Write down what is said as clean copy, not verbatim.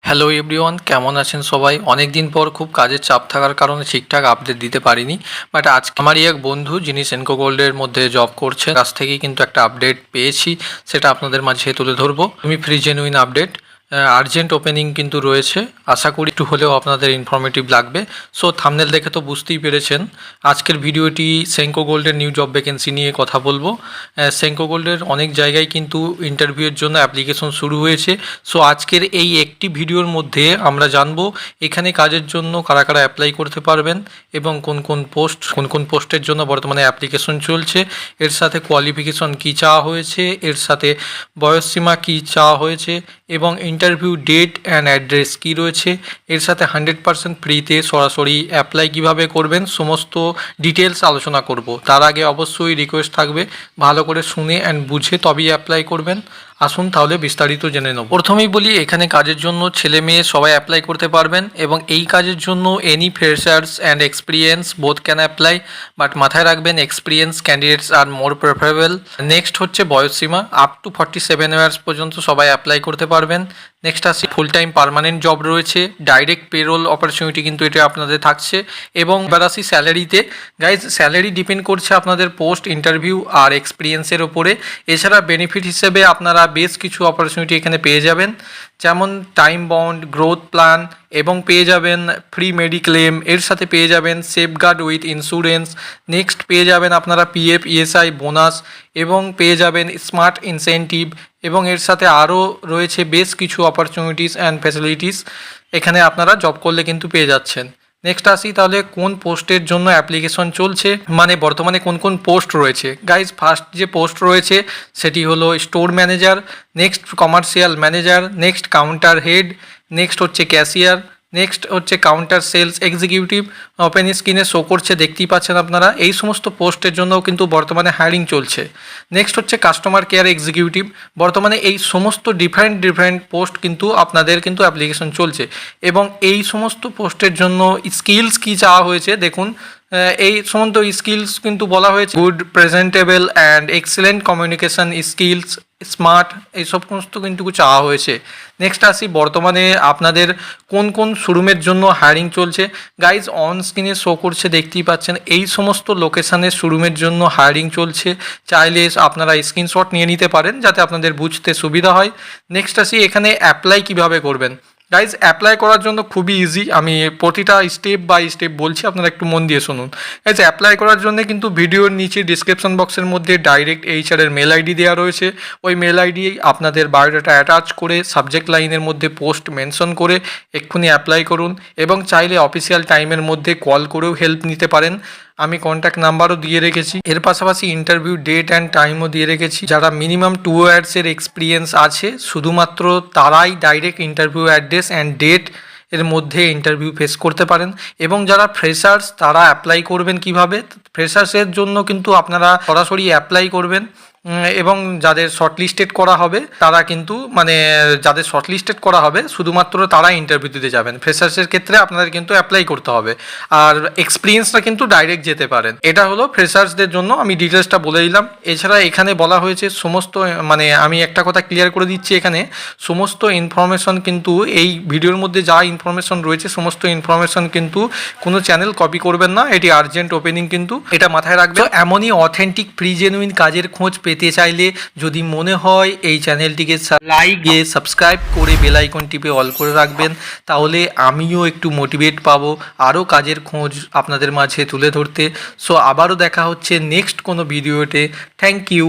Hello everyone, কেমন আছেন সবাই? অনেক দিন পর খুব কাজের চাপ থাকার কারণে ঠিকঠাক আপডেট দিতে পারিনি। বাট আজকে আমারই এক বন্ধু যিনি সেনকো গোল্ডের মধ্যে জব করছে, কাছ থেকেই কিন্তু একটা আপডেট পেয়েছি, সেটা আপনাদের মাঝে তুলে ধরবো। তুমি free genuine update, urgent opening কিন্তু রয়েছে। আশা করি একটু হলেও আপনাদের ইনফরমেটিভ লাগবে। সো থাম্বনেল দেখে তো বুঝতেই পেরেছেন আজকের ভিডিওটি সেনকো গোল্ডের নিউ জব ভ্যাকেন্সি নিয়ে কথা বলবো। সেনকো গোল্ডের অনেক জায়গায় কিন্তু ইন্টারভিউয়ের জন্য অ্যাপ্লিকেশন শুরু হয়েছে। সো আজকের এই একটি ভিডিওর মধ্যে আমরা জানবো এখানে কাজের জন্য কারা কারা অ্যাপ্লাই করতে পারবেন এবং কোন কোন পোস্টের জন্য বর্তমানে অ্যাপ্লিকেশন চলছে, এর সাথে কোয়ালিফিকেশন কী চাওয়া হয়েছে, এর সাথে বয়সসীমা কী চাওয়া হয়েছে এবং ইন্টারভিউ ডেট অ্যান্ড অ্যাড্রেস কী রয়েছে, এর সাথে 100% ফ্রিতে সরাসরি অ্যাপ্লাই কিভাবে করবেন সমস্ত ডিটেলস আলোচনা করব। তার আগে অবশ্যই রিকোয়েস্ট থাকবে ভালো করে শুনে অ্যান্ড বুঝে তবেই অ্যাপ্লাই করবেন। আসুন তাহলে বিস্তারিত জেনে নেব। প্রথমেই বলি, এখানে কাজের জন্য ছেলে মেয়ে সবাই অ্যাপ্লাই করতে পারবেন এবং এই কাজের জন্য any freshers and experience both can apply, but মাথায় রাখবেন experience candidates are more preferable. Next হচ্ছে বয়সসীমা, আপ টু 47 ইয়ার্স পর্যন্ত সবাই অ্যাপ্লাই করতে পারবেন। নেক্সট আসি ফুল টাইম পার্মানেন্ট জব রয়েছে, ডাইরেক্ট পেরোল অপরচুনিটি কিন্তু এটা আপনাদের থাকছে। এবং এবার আসি স্যালারিতে। গাইজ, স্যালারি ডিপেন্ড করছে আপনাদের পোস্ট, ইন্টারভিউ আর এক্সপিরিয়েন্সের ওপরে। এছাড়া বেনিফিট হিসেবে আপনারা বেশ কিছু অপরচুনিটি এখানে পেয়ে যাবেন, যেমন টাইম বন্ড, গ্রোথ প্ল্যান, এবং পেয়ে যাবেন ফ্রি মেডিক্লেম, এর সাথে পেয়ে যাবেন সেফগার্ড উইথ ইন্স্যুরেন্স। নেক্সট পেয়ে যাবেন আপনারা পিএফ, ইএসআই, বোনাস, এবং পেয়ে যাবেন স্মার্ট ইনসেন্টিভ, এবং এর সাথে আরও রয়েছে বেশ কিছু অপরচুনিটিস অ্যান্ড ফ্যাসিলিটিস এখানে আপনারা জব করলে কিন্তু পেয়ে যাচ্ছেন। নেক্সট আসি তাহলে কোন পোস্টের জন্য অ্যাপ্লিকেশন চলছে, মানে বর্তমানে কোন কোন পোস্ট রয়েছে। গাইজ, ফার্স্ট যে পোস্ট রয়েছে সেটি হলো store manager, next commercial manager, next counter head, next হচ্ছে ক্যাশিয়ার, নেক্সট হচ্ছে কাউন্টার সেলস এক্সিকিউটিভ। ওপেন স্ক্রিনে শো করছে, দেখতেই পাচ্ছেন আপনারা। এই সমস্ত পোস্টের জন্যও কিন্তু বর্তমানে হায়ারিং চলছে। নেক্সট হচ্ছে কাস্টমার কেয়ার এক্সিকিউটিভ। বর্তমানে এই সমস্ত ডিফারেন্ট পোস্ট কিন্তু আপনাদের কিন্তু অ্যাপ্লিকেশন চলছে এবং এই সমস্ত পোস্টের জন্য স্কিলস কী চাওয়া হয়েছে দেখুন। এই সমস্ত স্কিলস কিন্তু বলা হয়েছে good presentable and excellent communication skills, smart, এই সমস্ত কিন্তু চাওয়া হয়েছে। নেক্সট আসি বর্তমানে আপনাদের কোন কোন শোরুমের জন্য হায়ারিং চলছে। গাইজ, অন স্ক্রিনে শো করছে, দেখতেই পাচ্ছেন এই সমস্ত লোকেশানের শোরুমের জন্য হায়ারিং চলছে। চাইলে আপনারা স্ক্রিনশট নিয়ে নিতে পারেন যাতে আপনাদের বুঝতে সুবিধা হয়। নেক্সট আসি এখানে অ্যাপ্লাই কিভাবে করবেন। গাইজ, অ্যাপ্লাই করার জন্য খুবই ইজি, আমি প্রতিটা স্টেপ বাই স্টেপ বলছি, আপনারা একটু মন দিয়ে শুনুন। গাইজ, অ্যাপ্লাই করার জন্য কিন্তু ভিডিওর নিচে ডিসক্রিপশন বক্সের মধ্যে ডাইরেক্ট এইচআরের মেল আইডি দেওয়া রয়েছে। ওই মেল আইডি আপনাদের বায়োডাটা অ্যাটাচ করে সাবজেক্ট লাইনের মধ্যে পোস্ট মেনশন করে এক্ষুনি অ্যাপ্লাই করুন এবং চাইলে অফিসিয়াল টাইমের মধ্যে কল করেও হেল্প নিতে পারেন। আমি কন্ট্যাক্ট নাম্বারও দিয়ে রেখেছি, এর পাশাপাশি ইন্টারভিউ ডেট অ্যান্ড টাইমও দিয়ে রেখেছি। যারা মিনিমাম 2 ইয়ার্সের এক্সপিরিয়েন্স আছে শুধুমাত্র তারাই direct interview address and date এর মধ্যে ইন্টারভিউ ফেস করতে পারেন। এবং যারা ফ্রেশার্স তারা অ্যাপ্লাই করবেন কিভাবে। ফ্রেশার্সের জন্য কিন্তু আপনারা সরাসরি অ্যাপ্লাই করবেন এবং যাদের শর্টলিস্টেড করা হবে তারা কিন্তু যাদের শর্টলিস্টেড করা হবে শুধুমাত্র তারা ইন্টারভিউ দিতে যাবেন। ফ্রেশার্সের ক্ষেত্রে আপনাদের কিন্তু অ্যাপ্লাই করতে হবে, আর এক্সপিরিয়েন্সটা কিন্তু ডাইরেক্ট যেতে পারেন। এটা হলো ফ্রেশার্সদের জন্য, আমি ডিটেলসটা বলে দিলাম। এছাড়া এখানে বলা হয়েছে সমস্ত, আমি একটা কথা ক্লিয়ার করে দিচ্ছি, এখানে সমস্ত ইনফরমেশন কিন্তু এই ভিডিওর মধ্যে যা ইনফরমেশন রয়েছে সমস্ত ইনফরমেশন কিন্তু কোনো চ্যানেল কপি করবেন না, এটি আর্জেন্ট ওপেনিং কিন্তু, এটা মাথায় রাখবেন। এমনই অথেন্টিক ফ্রি জেনুইন কাজের খোঁজ পেতে চাইলে যদি মনে হয় এই চ্যানেলটিকে লাইক দিয়ে সাবস্ক্রাইব করে বেল আইকন টিপে অল করে রাখবেন, তাহলে আমিও একটু মোটিভেট পাবো আরও কাজের খোঁজ আপনাদের মাঝে তুলে ধরতে। সো আবারও দেখা হচ্ছে নেক্সট কোনো ভিডিওতে। Thank you.